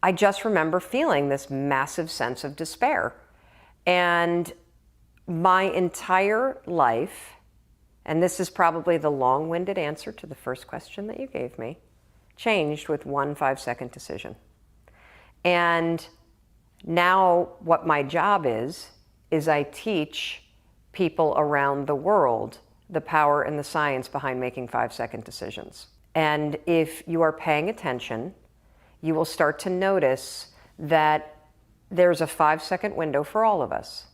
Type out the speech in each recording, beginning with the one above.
I just remember feeling this massive sense of despair. And my entire life, and this is probably the long-winded answer to the first question that you gave me, changed with one 5-second decision. And now what my job is I teach people around the world the power and the science behind making 5-second decisions. And if you are paying attention, you will start to notice that there's a 5-second window for all of us.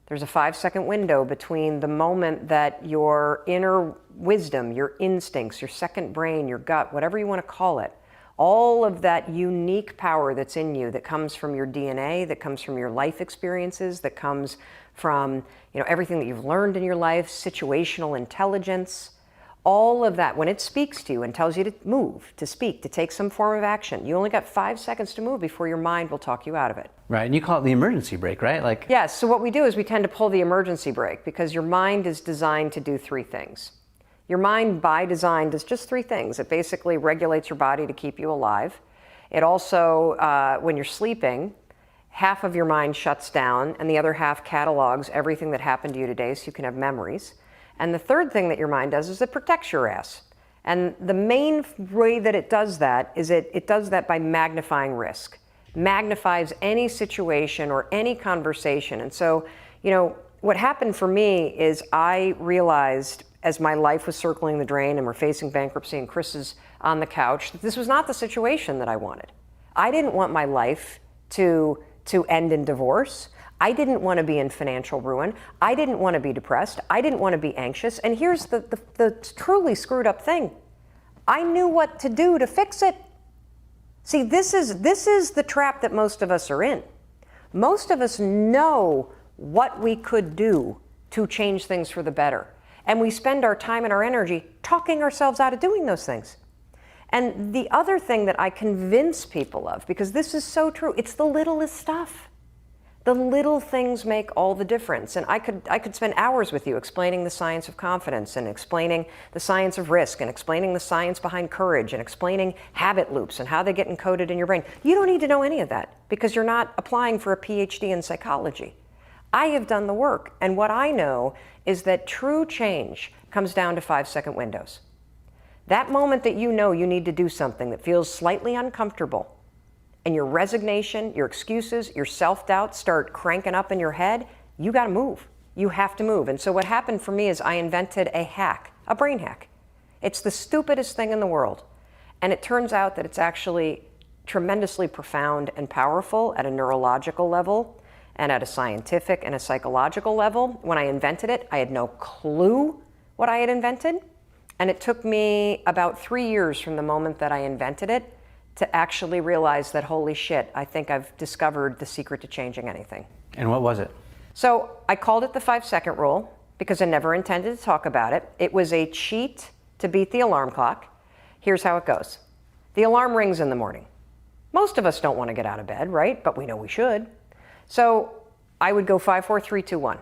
There's a 5-second window between the moment that your inner wisdom, your instincts, your second brain, your gut, whatever you want to call it, all of that unique power that's in you, that comes from your DNA, that comes from your life experiences, that comes from, everything that you've learned in your life, situational intelligence, all of that, when it speaks to you and tells you to move, to speak, to take some form of action, you only got 5 seconds to move before your mind will talk you out of it. Right, and you call it the emergency brake, right? Yes, so what we do is we tend to pull the emergency brake because your mind is designed to do 3 things. Your mind, by design, does just 3 things. It basically regulates your body to keep you alive. It also, when you're sleeping, half of your mind shuts down and the other half catalogs everything that happened to you today so you can have memories. And the third thing that your mind does is it protects your ass. And the main way that it does that is it does that by magnifying risk. Magnifies any situation or any conversation. And so, what happened for me is I realized as my life was circling the drain and we're facing bankruptcy and Chris is on the couch, that this was not the situation that I wanted. I didn't want my life to end in divorce. I didn't want to be in financial ruin. I didn't want to be depressed. I didn't want to be anxious. And here's the truly screwed up thing. I knew what to do to fix it. See, this is the trap that most of us are in. Most of us know what we could do to change things for the better. And we spend our time and our energy talking ourselves out of doing those things. And the other thing that I convince people of, because this is so true, it's the littlest stuff. The little things make all the difference. And I could spend hours with you explaining the science of confidence and explaining the science of risk and explaining the science behind courage and explaining habit loops and how they get encoded in your brain. You don't need to know any of that because you're not applying for a PhD in psychology. I have done the work, and what I know is that true change comes down to 5-second windows. That moment that you know you need to do something that feels slightly uncomfortable, and your resignation, your excuses, your self-doubt start cranking up in your head, you got to move. You have to move. And so what happened for me is I invented a hack, a brain hack. It's the stupidest thing in the world. And it turns out that it's actually tremendously profound and powerful at a neurological level and at a scientific and a psychological level. When I invented it, I had no clue what I had invented. And it took me about 3 years from the moment that I invented it to actually realize that, holy shit, I think I've discovered the secret to changing anything. And what was it? So I called it the 5-second rule because I never intended to talk about it. It was a cheat to beat the alarm clock. Here's how it goes. The alarm rings in the morning. Most of us don't want to get out of bed, right? But we know we should. So I would go 5, 4, 3, 2, 1.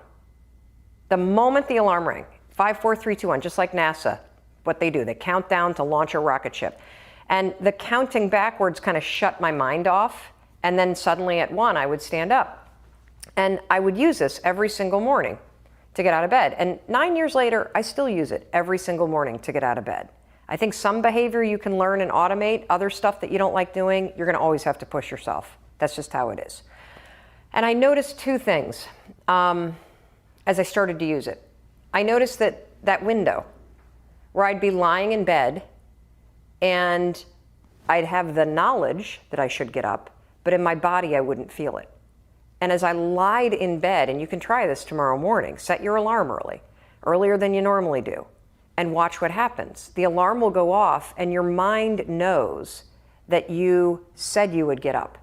The moment the alarm rang, 5, 4, 3, 2, 1, just like NASA, what they do, they count down to launch a rocket ship. And the counting backwards kind of shut my mind off. And then suddenly at 1, I would stand up. And I would use this every single morning to get out of bed. And 9 years later, I still use it every single morning to get out of bed. I think some behavior you can learn and automate. Other stuff that you don't like doing, you're going to always have to push yourself. That's just how it is. And I noticed 2 things as I started to use it. I noticed that window where I'd be lying in bed and I'd have the knowledge that I should get up, but in my body I wouldn't feel it. And as I lied in bed, and you can try this tomorrow morning, set your alarm early, earlier than you normally do, and watch what happens. The alarm will go off and your mind knows that you said you would get up.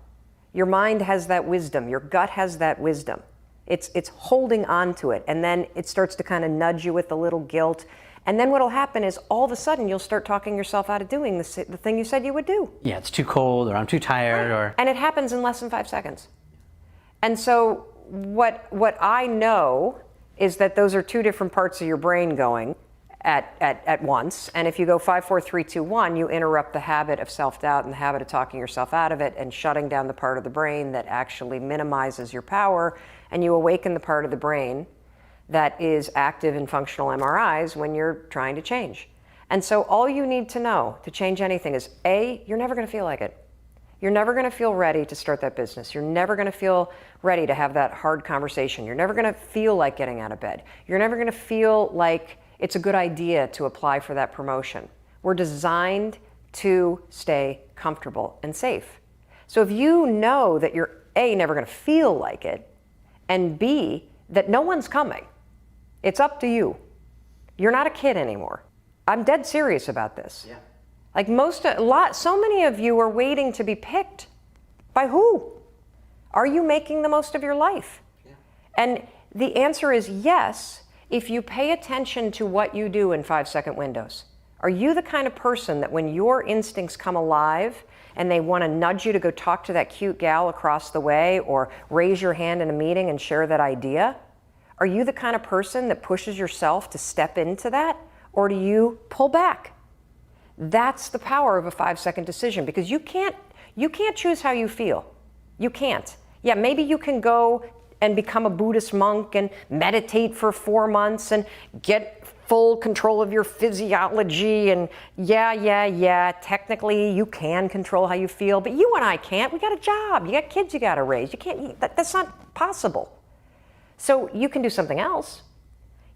Your mind has that wisdom, your gut has that wisdom. It's holding on to it, and then it starts to kind of nudge you with a little guilt. And then what'll happen is all of a sudden you'll start talking yourself out of doing the thing you said you would do. Yeah, it's too cold, or I'm too tired, or... And it happens in less than 5 seconds. And so what I know is that those are 2 different parts of your brain going at once. And if you go 5, 4, 3, 2, 1, you interrupt the habit of self-doubt and the habit of talking yourself out of it and shutting down the part of the brain that actually minimizes your power, and you awaken the part of the brain that is active in functional MRIs when you're trying to change. And so all you need to know to change anything is A, you're never going to feel like it. You're never going to feel ready to start that business. You're never going to feel ready to have that hard conversation. You're never going to feel like getting out of bed. You're never going to feel like it's a good idea to apply for that promotion. We're designed to stay comfortable and safe. So if you know that you're A, never going to feel like it, and B, that no one's coming, it's up to you. You're not a kid anymore. I'm dead serious about this. Yeah. Like so many of you are waiting to be picked. By who? Are you making the most of your life? Yeah. And the answer is yes, if you pay attention to what you do in 5-second windows. Are you the kind of person that when your instincts come alive and they want to nudge you to go talk to that cute gal across the way or raise your hand in a meeting and share that idea? Are you the kind of person that pushes yourself to step into that? Or do you pull back? That's the power of a 5-second decision, because you can't choose how you feel. You can't. Yeah, maybe you can go and become a Buddhist monk and meditate for 4 months and get full control of your physiology, and yeah, technically you can control how you feel, but you and I can't. We got a job, you got kids you got to raise. You can't, that's not possible. So you can do something else.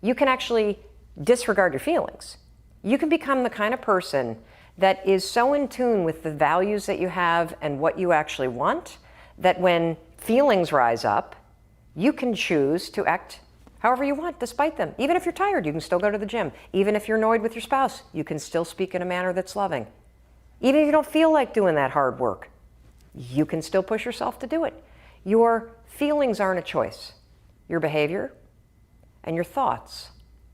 You can actually disregard your feelings. You can become the kind of person that is so in tune with the values that you have and what you actually want, that when feelings rise up, you can choose to act however you want despite them. Even if you're tired, you can still go to the gym. Even if you're annoyed with your spouse, you can still speak in a manner that's loving. Even if you don't feel like doing that hard work, you can still push yourself to do it. Your feelings aren't a choice. Your behavior and your thoughts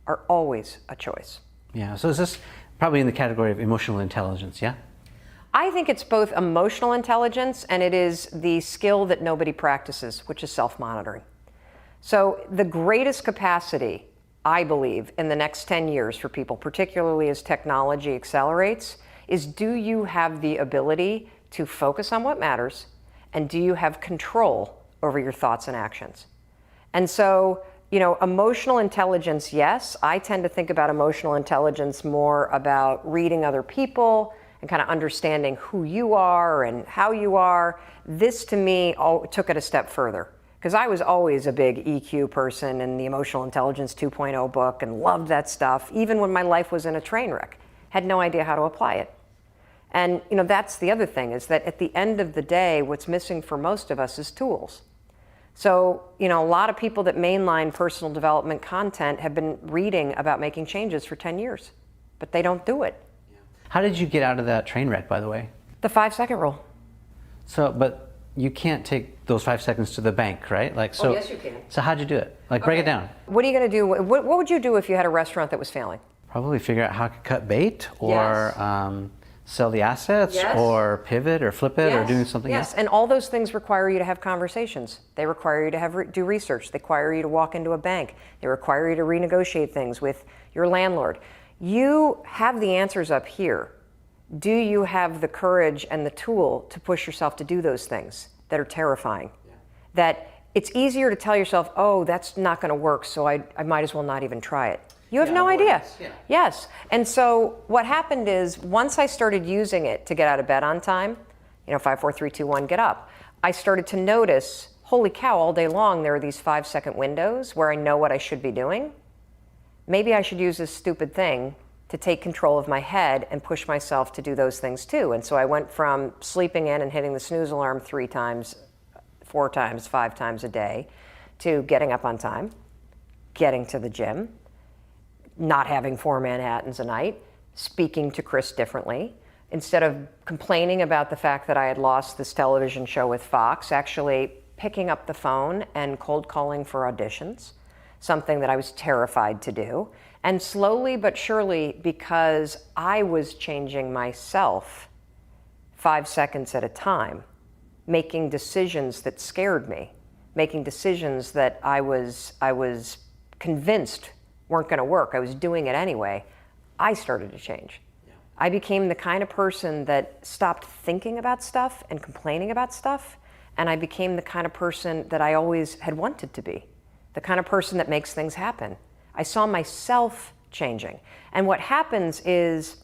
are always a choice. Yeah, so is this probably in the category of emotional intelligence, yeah? I think it's both emotional intelligence and it is the skill that nobody practices, which is self-monitoring. So the greatest capacity, I believe, in the next 10 years for people, particularly as technology accelerates, is do you have the ability to focus on what matters, and do you have control over your thoughts and actions? And so, emotional intelligence, yes. I tend to think about emotional intelligence more about reading other people and kind of understanding who you are and how you are. This, to me, took it a step further, because I was always a big EQ person in the Emotional Intelligence 2.0 book and loved that stuff, even when my life was in a train wreck. Had no idea how to apply it. And, that's the other thing, is that at the end of the day, what's missing for most of us is tools. So, a lot of people that mainline personal development content have been reading about making changes for 10 years, but they don't do it. How did you get out of that train wreck, by the way? The 5-second rule. So, but you can't take those 5 seconds to the bank, right? Oh, yes, you can. So how'd you do it? Break it down. What are you going to do? What would you do if you had a restaurant that was failing? Probably figure out how to cut bait, or Yes. Sell the assets, Yes. or pivot, or flip it, or doing something else. Yes, and all those things require you to have conversations. They require you to do research. They require you to walk into a bank. They require you to renegotiate things with your landlord. You have the answers up here. Do you have the courage and the tool to push yourself to do those things that are terrifying? Yeah. That it's easier to tell yourself, oh, that's not going to work, so I might as well not even try it. You have no idea. Yeah. Yes. And so what happened is, once I started using it to get out of bed on time, 5, 4, 3, 2, 1, get up, I started to notice, holy cow, all day long there are these 5-second windows where I know what I should be doing. Maybe I should use this stupid thing to take control of my head and push myself to do those things too. And so I went from sleeping in and hitting the snooze alarm 3 times, 4 times, 5 times a day, to getting up on time, getting to the gym, not having 4 Manhattans a night, speaking to Chris differently. Instead of complaining about the fact that I had lost this television show with Fox, actually picking up the phone and cold calling for auditions, something that I was terrified to do. And slowly but surely, because I was changing myself 5 seconds at a time, making decisions that scared me, making decisions that I was convinced weren't going to work. I was doing it anyway. I started to change. I became the kind of person that stopped thinking about stuff and complaining about stuff, and I became the kind of person that I always had wanted to be, the kind of person that makes things happen. I saw myself changing. And what happens is,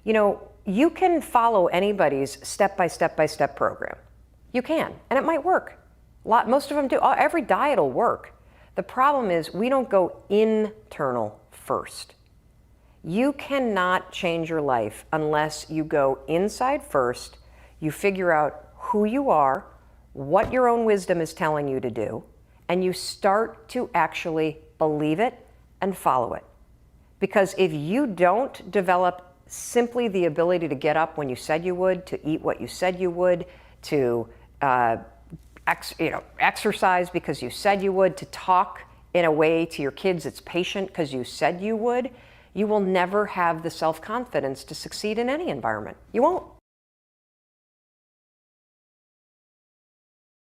you can follow anybody's step-by-step program. You can, and it might work. Most of them do. Every diet will work. The problem is we don't go internal first. You cannot change your life unless you go inside first, you figure out who you are, what your own wisdom is telling you to do, and you start to actually believe it and follow it. Because if you don't develop simply the ability to get up when you said you would, to eat what you said you would, to exercise because you said you would, to talk in a way to your kids that's patient because you said you would, you will never have the self-confidence to succeed in any environment. You won't.